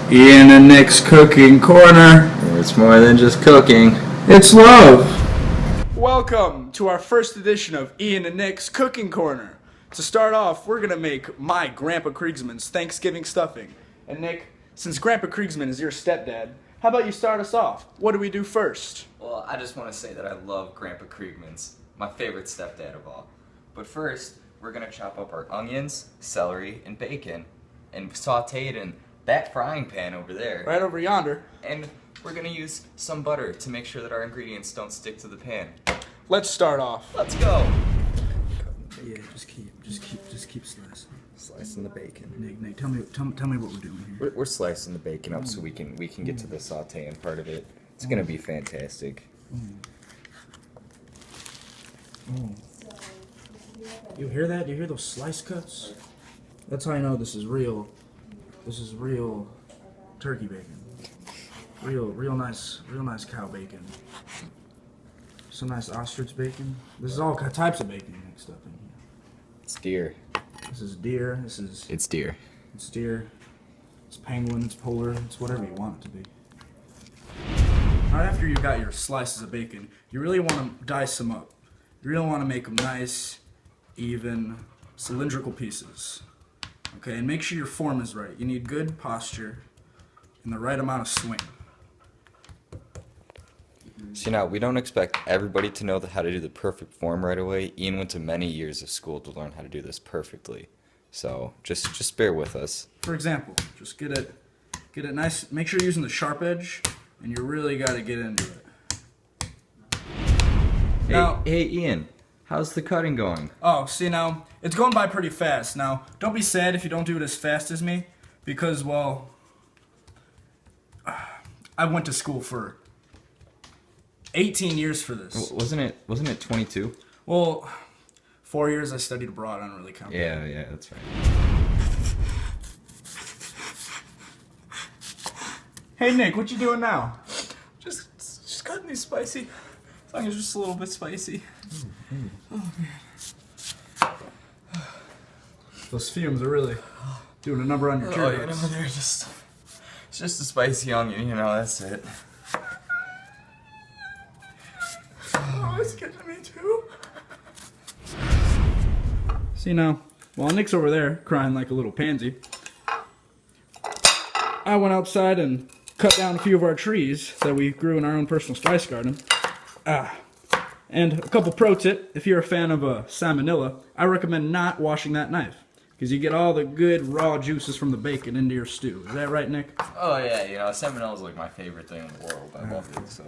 Ian and Nick's Cooking Corner. It's more than just cooking. It's love. Welcome to our first edition of Ian and Nick's Cooking Corner. To start off, we're going to make my Grandpa Kriegsman's Thanksgiving stuffing. And Nick, since Grandpa Kriegsmann is your stepdad, how about you start us off? What do we do first? Well, I just want to say that I love Grandpa Kriegsmann's, my favorite stepdad of all. But first, we're going to chop up our onions, celery, and bacon, and saute it in that frying pan over there. Right over yonder. And we're going to use some butter to make sure that our ingredients don't stick to the pan. Let's start off. Let's go! Yeah, just keep slicing. Slicing the bacon. Nick, tell me what we're doing here. We're slicing the bacon up so we can get to the sauteing part of it. It's going to be fantastic. You hear that? You hear those slice cuts? That's how I know this is real. This is real turkey bacon. Real nice cow bacon. Some nice ostrich bacon. This is all types of bacon mixed up in here. It's deer. This is deer. It's deer. It's deer. It's penguin. It's polar. It's whatever you want it to be. Right after you got your slices of bacon, you really want to dice them up. You really want to make them nice, even, cylindrical pieces. Okay, and make sure your form is right. You need good posture and the right amount of swing. See, now, we don't expect everybody to know how to do the perfect form right away. Ian went to many years of school to learn how to do this perfectly. So, just bear with us. For example, just get it nice. Make sure you're using the sharp edge, and you really got to get into it. Hey, Ian, how's the cutting going? Oh, see now, it's going by pretty fast. Now, don't be sad if you don't do it as fast as me, because, well, I went to school for 18 years for this. Wasn't it 22? Well, 4 years I studied abroad. I don't really count. Yeah, that's right. Hey Nick, what you doing now? Just cutting these spicy. As long as it's just a little bit spicy. Oh man. Those fumes are really doing a number on your eardrums. It's just a spicy onion, that's it. Oh, it's getting me too. See now, while Nick's over there crying like a little pansy, I went outside and cut down a few of our trees that we grew in our own personal spice garden. And a couple pro tip, if you're a fan of salmonella, I recommend not washing that knife, because you get all the good raw juices from the bacon into your stew. Is that right, Nick? Oh yeah, salmonella is like my favorite thing in the world. I love it, so.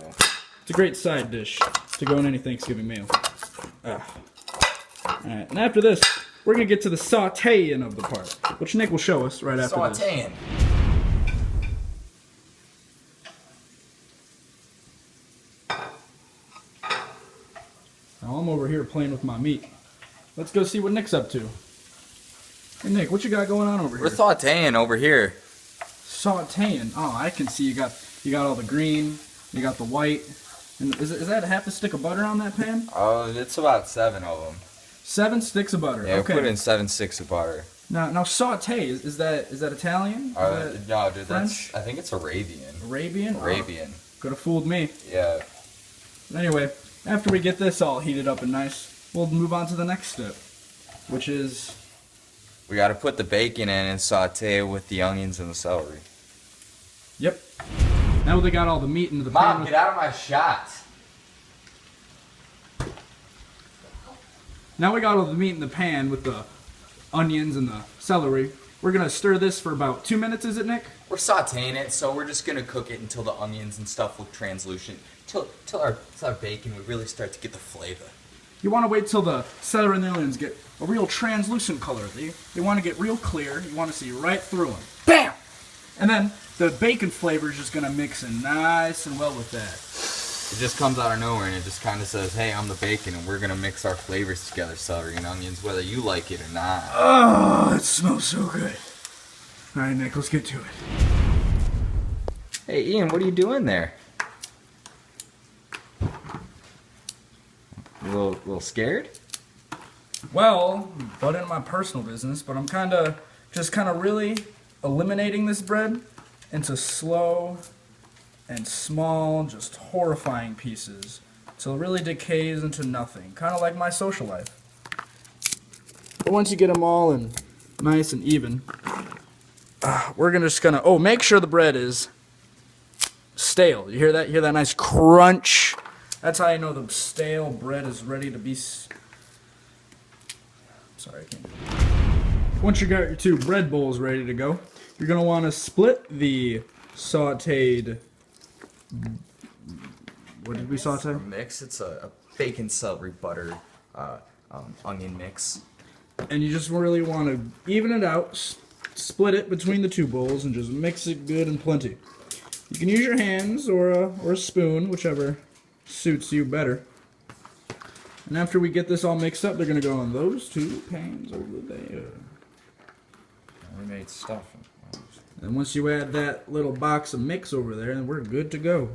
It's a great side dish to go in any Thanksgiving meal. Alright, and after this, we're going to get to the sauteing of the part, which Nick will show us right after this. Sauteing. Now I'm over here playing with my meat. Let's go see what Nick's up to. Hey Nick, what you got going on over here? We're sauteing over here. Sauteing. Oh, I can see you got all the green, you got the white. And is that half a stick of butter on that pan? Oh, it's about 7 of them. 7 sticks of butter. Yeah, okay. we put in 7 sticks of butter. Now saute, is that Italian? No, dude, French? I think it's Arabian. Arabian? Arabian. Oh, could have fooled me. Yeah. Anyway, after we get this all heated up and nice, we'll move on to the next step, which is... We gotta put the bacon in and saute it with the onions and the celery. Yep. Now they got all the meat into the pan. Mom, get out of my shot! Now we got all the meat in the pan with the onions and the celery. We're gonna stir this for about 2 minutes, is it, Nick? We're sauteing it, so we're just gonna cook it until the onions and stuff look translucent. Till our bacon would really start to get the flavor. You want to wait till the celery and the onions get a real translucent color. They want to get real clear. You want to see right through them. Bam! And then the bacon flavor is just gonna mix in nice and well with that. It just comes out of nowhere and it just kind of says, hey, I'm the bacon and we're gonna mix our flavors together, celery and onions, whether you like it or not. Oh, it smells so good. All right, Nick, let's get to it. Hey, Ian, what are you doing there? A little scared? Well, butt into my personal business, but I'm just kind of really eliminating this bread into slow and small, just horrifying pieces till it really decays into nothing, kind of like my social life. But once you get them all in nice and even, we're just gonna, make sure the bread is stale. You hear that? You hear that nice crunch? That's how you know the stale bread is ready to be. Sorry, I can't do that. Once you got your two bread bowls ready to go, you're gonna want to split the sautéed. What did we saute? A mix. It's a bacon, celery, butter, onion mix. And you just really want to even it out, split it between the two bowls, and just mix it good and plenty. You can use your hands or a spoon, whichever suits you better. And after we get this all mixed up, they're going to go on those two pans over there. We made stuffing. And once you add that little box of mix over there, then we're good to go.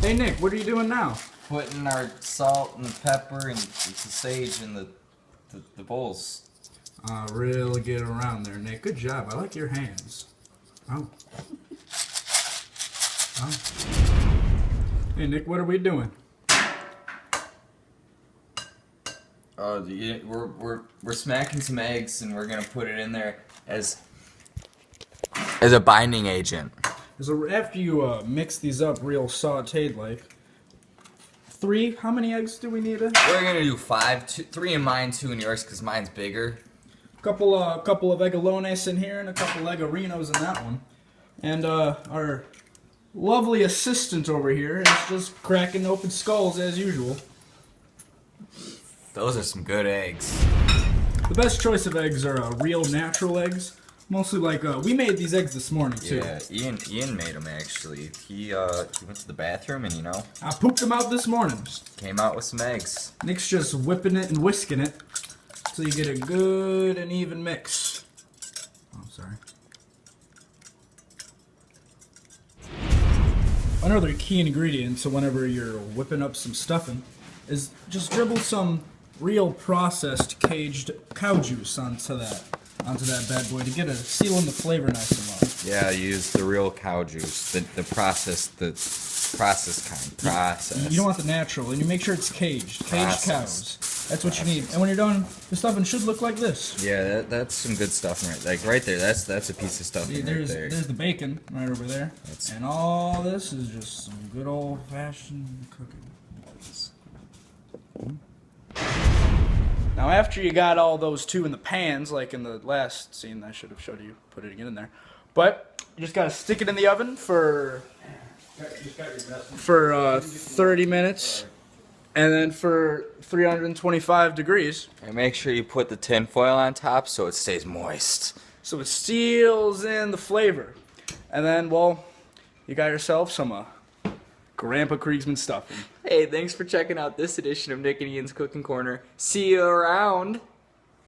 Hey Nick, what are you doing now? Putting our salt and pepper and the sage in the bowls. Really get around there, Nick. Good job. I like your hands. Oh. Hey Nick, what are we doing? We're smacking some eggs and we're gonna put it in there as a binding agent. So after you mix these up real sauteed like, how many eggs do we need? We're gonna do 5, 3 in mine, 2 in yours, cause mine's bigger. Couple of eggalones in here and a couple eggarinos in that one. And our lovely assistant over here is just cracking open skulls as usual. Those are some good eggs. The best choice of eggs are real natural eggs. Mostly like, we made these eggs this morning too. Yeah, Ian made them actually. He went to the bathroom and I pooped them out this morning. Came out with some eggs. Nick's just whipping it and whisking it so you get a good and even mix. Oh, sorry. Another key ingredient to whenever you're whipping up some stuffing is just dribble some real processed caged cow juice onto that bad boy to get sealing the flavor nice and well. Yeah, use the real cow juice, the processed kind. You don't want the natural, and you make sure it's caged cows. That's what you need. And when you're done, the stuffing should look like this. Yeah, that's some good stuffing right there. That's a piece of stuffing right there. There's the bacon right over there, and all this is just some good old-fashioned cooking. Now, after you got all those two in the pans, like in the last scene, I should have showed you, put it again in there. But you just gotta stick it in the oven for 30 minutes, and then for 325 degrees. And make sure you put the tin foil on top so it stays moist. So it seals in the flavor. And then, well, you got yourself some Grandpa Kriegsmann stuffing. Hey, thanks for checking out this edition of Nick and Ian's Cooking Corner. See you around.